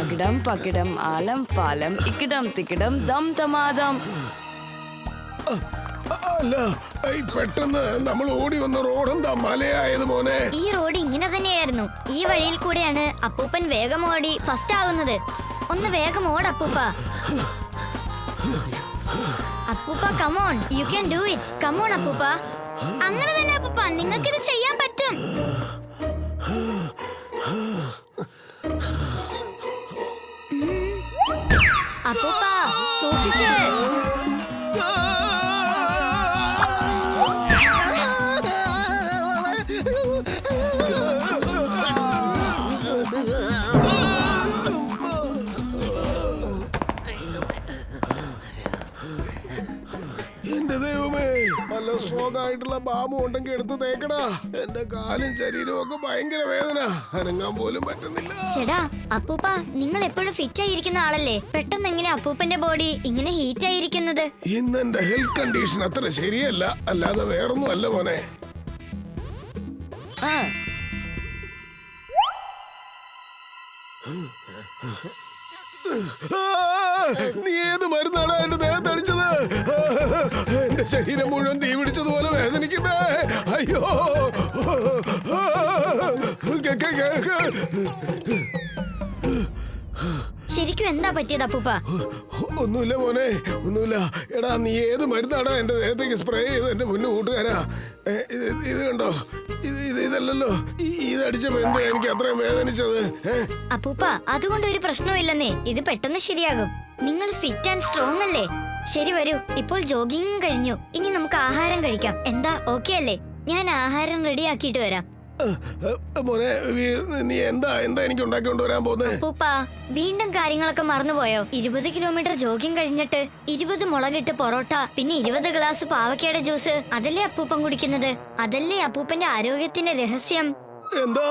അകിടം പകിടം ആലം പാലം ഇക്കിടം തിക്കിടം ദം തമാദം. അല്ല, പെട്ടെന്ന് നമ്മൾ ഓടി വന്ന റോഡെന്താ മലയായത് മോനെ? ഈ റോഡ് ഇങ്ങനെ തന്നെയായിരുന്നു. ഈ വഴിയിൽ കൂടെയാണ് അപ്പൂപ്പൻ വേഗം ഓടി ഫസ്റ്റ് ആവുന്നത്. ഒന്ന് വേഗം ഓട് അപ്പൂപ്പ. അപ്പൂപ്പ come on, you can do it. Come on അപ്പൂപ്പ. അങ്ങനെ തന്നെ അപ്പൂപ്പ, നിങ്ങൾക്ക് ഇത് ചെയ്യാൻ പറ്റും. അപ്പൂപ്പ സൂക്ഷിച്ച്. എന്റെ ദൈവമേ, നല്ല സ്ട്രോങ് ആയിട്ടുള്ള ബാബു ഉണ്ടെങ്കിൽ എടുത്ത് തേക്കടാ. എന്റെ കാലും ശരീരവും ഒക്കെ ഭയങ്കര വേദന, അനങ്ങാൻ പോലും പറ്റുന്നില്ല. ചേടാ അപ്പൂപ്പ, നിങ്ങൾ എപ്പോഴും ഫിറ്റ് ആയിരിക്കുന്ന ആളല്ലേ, പെട്ടെന്ന് എങ്ങനെ അപ്പൂപ്പന്റെ ബോഡി ഇങ്ങനെ ഹീറ്റ് ആയിരിക്കുന്നത്? ഇന്ന് എന്റെ ഹെൽത്ത് കണ്ടീഷൻ അത്ര ശരിയല്ല, അല്ലാതെ വേറൊന്നും അല്ല മോനെ. നീ ഏത് മരുന്നാണ് എന്റെ ദേഹത്ത് അടിച്ചത്? എന്റെ ശരീരം മുഴുവൻ തീ പിടിച്ചതുപോലെ വേദനിക്കുന്നേ. അയ്യോ, ശരിക്കും എന്താ പറ്റിയത് അപ്പൂപ്പ? ഒന്നുമില്ല മോനെ, ഒന്നുമില്ല. എടാ, നീ ഏത് മരുന്നാടാ എന്റെ ദേഹത്തേക്ക് സ്പ്രേ ചെയ്ത് എന്റെ മുന്നേ കൂട്ടുകാരാ? ഇത് കണ്ടോ, ഇതല്ലല്ലോ. ഇതടിച്ചപ്പോ എന്താ എനിക്ക് അത്രയും വേദനിച്ചത്? അപ്പൂപ്പ, അതുകൊണ്ട് ഒരു പ്രശ്നവും ഇല്ലെന്നേ. ഇത് പെട്ടെന്ന് ശരിയാകും. നിങ്ങൾ ഫിറ്റ് ആൻഡ് സ്ട്രോങ് അല്ലേ? ശരി, വരൂ. ഇപ്പോൾ ജോഗിങ് കഴിഞ്ഞു. ഇനി നമുക്ക് ആഹാരം കഴിക്കാം. എന്താ, ഓക്കെ അല്ലേ? ഞാൻ ആഹാരം റെഡി ആക്കിയിട്ട് വരാം. മോനെ, നീ എന്താ എനിക്ക് ഉണ്ടാക്കിക്കൊണ്ട് വരാൻ പോകുന്നേ? അപ്പൂപ്പ, വീണ്ടും കാര്യങ്ങളൊക്കെ മറന്നുപോയോ? 20 കിലോമീറ്റർ ജോഗിങ് കഴിഞ്ഞിട്ട് 20 മുളകിട്ട് പൊറോട്ട, പിന്നെ 20 ഗ്ലാസ് പാവക്കയുടെ ജ്യൂസ്, അതല്ലേ അപ്പൂപ്പൻ കുടിക്കുന്നത്? അതല്ലേ അപ്പൂപ്പന്റെ ആരോഗ്യത്തിന്റെ രഹസ്യം? എന്താ?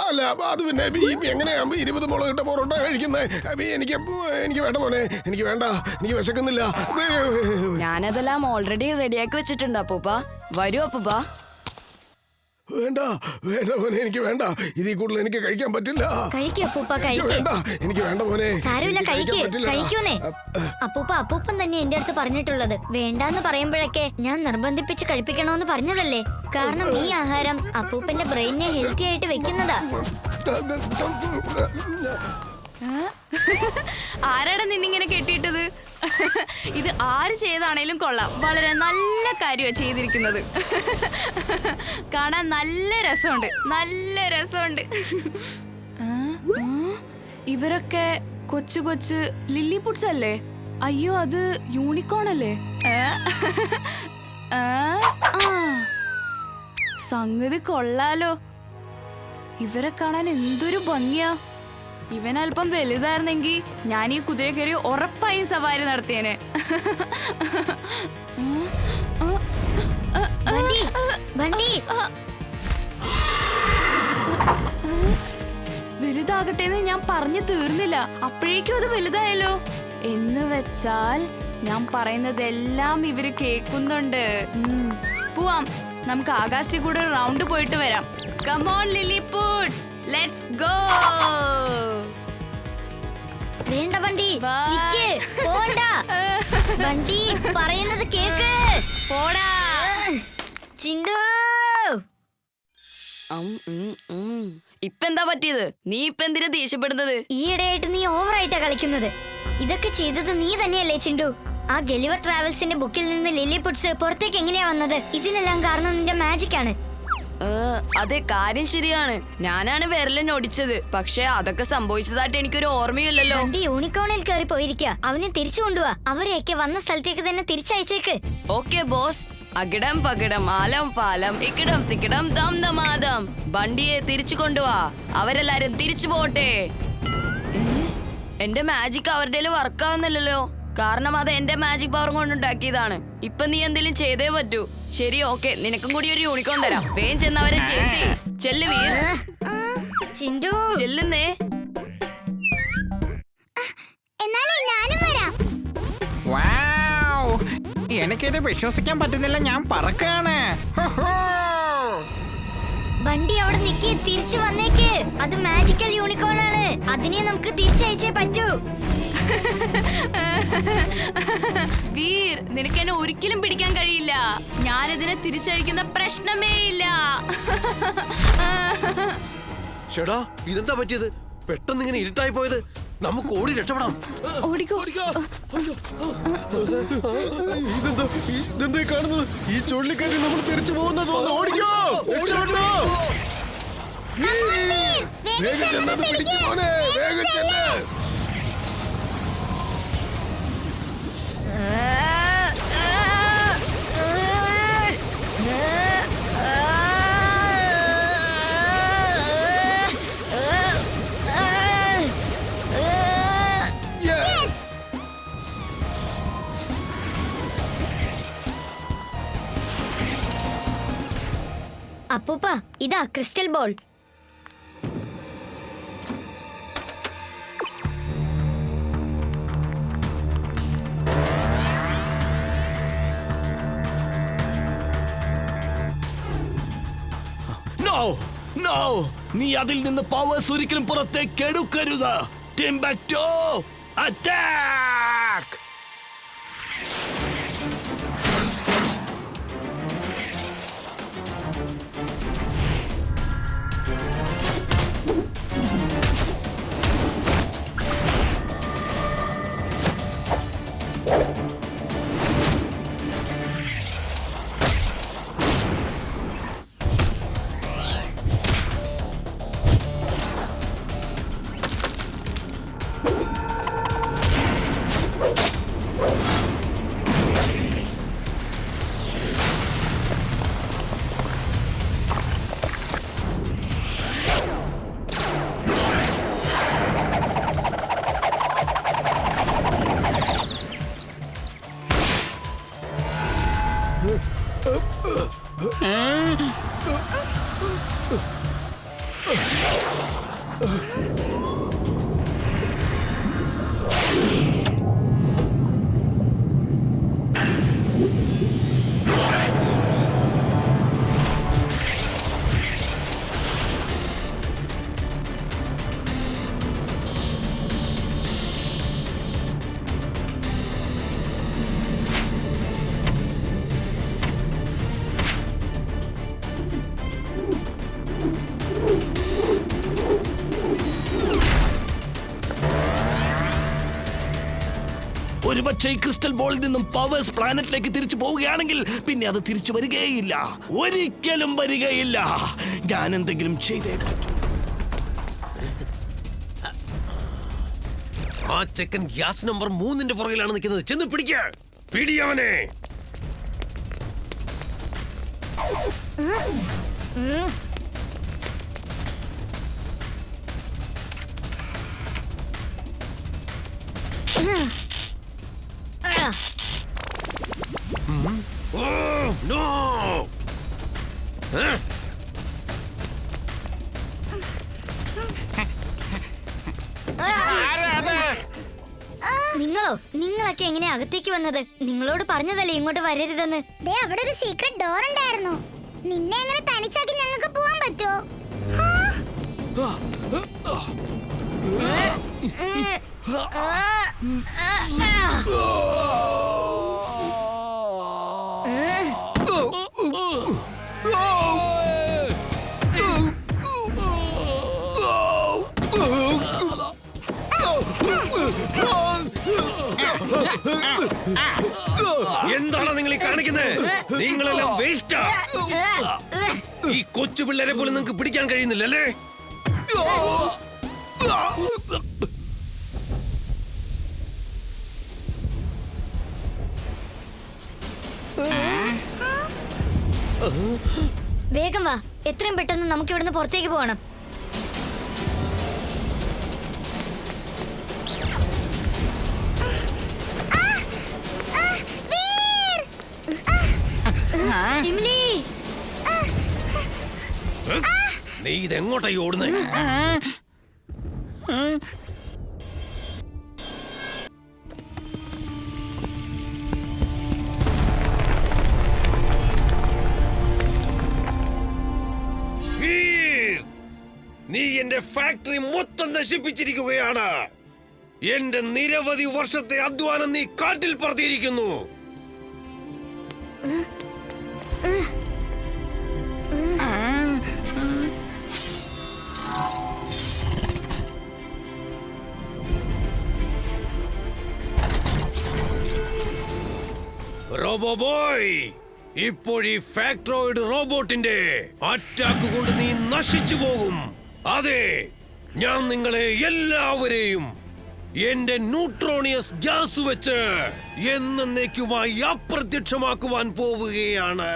അല്ല, അത് പിന്നെ എങ്ങനെയാ 20 മുളകിട്ട പൊറോട്ട കഴിക്കുന്നേ? എനിക്ക് വേണ്ട മോനെ, എനിക്ക് വേണ്ട, എനിക്ക് വിശക്കുന്നില്ല. ഞാനതെല്ലാം ഓൾറെഡി റെഡിയാക്കി വെച്ചിട്ടുണ്ട് അപ്പൂപ്പ. വരൂ അപ്പൂപ്പ. വേണ്ട വേണ്ട മോനെ, എനിക്ക് വേണ്ട. ഇതിൽ കൂടുതൽ എനിക്ക് കഴിക്കാൻ പറ്റില്ല. വേണ്ട, എനിക്ക് വേണ്ട മോനെ. സാരമില്ല, കഴിക്കൂന്നേ. അപ്പൂപ്പൻ തന്നെ എന്റെ അടുത്ത് പറഞ്ഞിട്ടുള്ളത്. വേണ്ടാന്ന് പറയുമ്പോഴൊക്കെ ഞാൻ നിർബന്ധിപ്പിച്ച് കഴിപ്പിക്കണോന്ന് പറഞ്ഞതല്ലേ. കാരണം ഈ ആഹാരം അപ്പൂപ്പന്റെ ബ്രെയിനെ ഹെൽത്തി ആയിട്ട് വെക്കുന്നതാ. ആരാടാ നിന്നിങ്ങനെ കെട്ടിയിട്ടത്? ഇത് ആര് ചെയ്താണേലും കൊള്ളാം. വളരെ നല്ല കാര്യമാണ് ചെയ്തിരിക്കുന്നത്. കാണാൻ നല്ല രസമുണ്ട്, നല്ല രസമുണ്ട്. ഇവരൊക്കെ കൊച്ചു കൊച്ചു ലില്ലിപുട്സ് അല്ലേ? അയ്യോ, അത് യൂണിക്കോൺ അല്ലേ? സംഗതി കൊള്ളാലോ. ഇവരെ കാണാൻ എന്തൊരു ഭംഗിയാ. ഇവനല്പം വലുതായിരുന്നെങ്കിൽ ഞാൻ ഈ കുതിര കയറി ഉറപ്പായും സവാരി നടത്തിയേനെ. വലുതാകട്ടെ എന്ന് ഞാൻ പറഞ്ഞു തീർന്നില്ല, അപ്പോഴേക്കും അത് വലുതായല്ലോ. എന്ന് വെച്ചാൽ ഞാൻ പറയുന്നതെല്ലാം ഇവര് കേൾക്കുന്നുണ്ട്. പോവാം, നമുക്ക് ആകാശത്തിൽ കൂടെ ഒരു റൗണ്ട് പോയിട്ട് വരാം. Come on Lilliputs, let's go. വേണ്ട ബണ്ടി, പോണ്ട. ബണ്ടി പറയുന്നത് കേക്ക്. പോടാ ചിണ്ടു. ഇപ്പെന്താ പറ്റിയത്? നീ ഇപ്പൊ എന്തിനാ ദേഷ്യപ്പെടുന്നത്? ഈയിടെയായിട്ട് നീ ഓവറായിട്ടാ കളിക്കുന്നത്. ഇതൊക്കെ ചെയ്തത് നീ തന്നെയല്ലേ ചിണ്ടു? ആ ഗലിവർ ട്രാവൽസിന്റെ ബുക്കിൽ നിന്ന് ലില്ലിപുട്സ് പുറത്തേക്ക് എങ്ങനെയാ വന്നത്? ഇതിനെല്ലാം കാരണം നിന്റെ മാജിക് ആണ്. അതെ, കാര്യം ശരിയാണ്. ഞാനാണ് വിരലിനെ ഒടിച്ചത്. പക്ഷെ അതൊക്കെ സംഭവിച്ചതായിട്ട് എനിക്കൊരു ഓർമ്മയില്ലല്ലോ. യൂണിക്കോണിൽ കയറി പോയിരിക്കുക. അവനെ തിരിച്ചു കൊണ്ടുപോവാ. അവരെയൊക്കെ വന്ന സ്ഥലത്തേക്ക് തന്നെ തിരിച്ചയച്ചേക്ക്. Okay boss. അകിടം പകിടം ആലം പാലം ഇക്കിടം തിക്കിടം ദം ദമാദം. വണ്ടിയെ തിരിച്ചു കൊണ്ടുപോവാ. അവരെല്ലാരും തിരിച്ചു പോട്ടെ. എന്റെ മാജിക് അവരുടെ വർക്കാവുന്നില്ലല്ലോ. കാരണം അത് എന്റെ മാജിക് പവർ കൊണ്ടുണ്ടാക്കിയതാണ്. ഇപ്പൊ നീ എന്തെങ്കിലും ചെയ്തേ പറ്റൂ. ശരി, ഓക്കെ, നിനക്കും കൂടി ഒരു യൂണിക്കോൺ തരാം. വേഗം ചെന്നവരെ ചേസി. ചെല്ലു വീർ, ചെല്ലുന്നേ. എനിക്കിത് വിശ്വസിക്കാൻ പറ്റുന്നില്ല. ഞാൻ പറക്കാണ്. വണ്ടി അവിടെ നിക്ക്, തിരിച്ചു വന്നേക്ക്. അത് മാജിക്കൽ യൂണിക്കോൺ ആണ്. അതിനെ നമുക്ക് തിരിച്ചയച്ചേ പറ്റൂ. വീർ, നിനക്ക് എന്നെ ഒരിക്കലും പിടിക്കാൻ കഴിയില്ല. ഞാനിതിനെ തിരിച്ചയക്കുന്ന പ്രശ്നമേ ഇല്ല. ചേടാ, ഇതെന്താ പറ്റിയത്? പെട്ടെന്ന് ഇങ്ങനെ ഇരുട്ടായി പോയത്. നമുക്ക് ഓടി രക്ഷപ്പെടാം. ഓടിക്കോ. ഇതെന്താ കാണുന്നത്? ഈ ചുഴലിക്കാരി നമ്മൾ തിരിച്ചു പോകുന്നത്. ഓടിക്കോ, രക്ഷപ്പെട്ടോ. വേഗം ചെന്നത് പിടിക്ക് മോനെ, വേഗം ചെന്ന്. അപ്പൂപ്പ, ഇതാ ക്രിസ്റ്റൽ ബോൾ. നീ അതിൽ നിന്ന് പവേഴ്സ് ഒരിക്കലും പുറത്തേക്ക് എടുക്കരുത്. ടിംബക്ടോ, അറ്റാക്ക്! ഒരുപക്ഷെ ഈ ക്രിസ്റ്റൽ ബോളിൽ നിന്നും പവേഴ്സ് പ്ലാനറ്റിലേക്ക് തിരിച്ചു പോവുകയാണെങ്കിൽ പിന്നെ അത് തിരിച്ചു വരികയില്ല. ഒരിക്കലും വരികയില്ല. ഞാൻ എന്തെങ്കിലും ചെയ്തേ പറ്റൂ. ആ ചെക്കൻ ഗ്യാസ് നമ്പർ 3 പുറകിലാണ് നിൽക്കുന്നത്. ചെന്ന് പിടിക്ക്, പിടിയവനെ. നിങ്ങളൊക്കെ എങ്ങനെ അകത്തേക്ക് വന്നത്? നിങ്ങളോട് പറഞ്ഞതല്ലേ ഇങ്ങോട്ട് വരരുതെന്ന്. അവിടെ ഒരു സീക്രട്ട് ഡോർ ഉണ്ടായിരുന്നു. നിന്നെ എങ്ങനെ തനിച്ചാക്കി ഞങ്ങൾക്ക് പോവാൻ പറ്റോ? എന്താണ് നിങ്ങൾ ഈ കാണിക്കുന്നത്? നിങ്ങളെല്ലാം വേസ്റ്റാ. ഈ കൊച്ചു പിള്ളേരെ പോലും നിങ്ങൾക്ക് പിടിക്കാൻ കഴിയുന്നില്ലല്ലേ? വേഗം വാ, എത്രയും പെട്ടെന്ന് നമുക്ക് ഇവിടുന്ന് പുറത്തേക്ക് പോകണം. നീ ഇതെങ്ങോട്ടായി ഓടുന്നേ? നീ എന്റെ ഫാക്ടറി മൊത്തം നശിപ്പിച്ചിരിക്കുകയാണ്. എന്റെ നിരവധി വർഷത്തെ അധ്വാനം നീ കാറ്റിൽ പറത്തിയിരിക്കുന്നു. റോബോ ബോയ്, ഇപ്പോഴീ ഫാക്ടറോയിഡ് റോബോട്ടിന്റെ അറ്റാക്ക് കൊണ്ട് നീ നശിച്ചു പോകും. അതെ, ഞാൻ നിങ്ങളെ എല്ലാവരെയും എന്റെ ന്യൂട്രോണിയസ് ഗ്യാസ് വെച്ച് എന്നേക്കുമായി അപ്രത്യക്ഷമാക്കുവാൻ പോവുകയാണ്.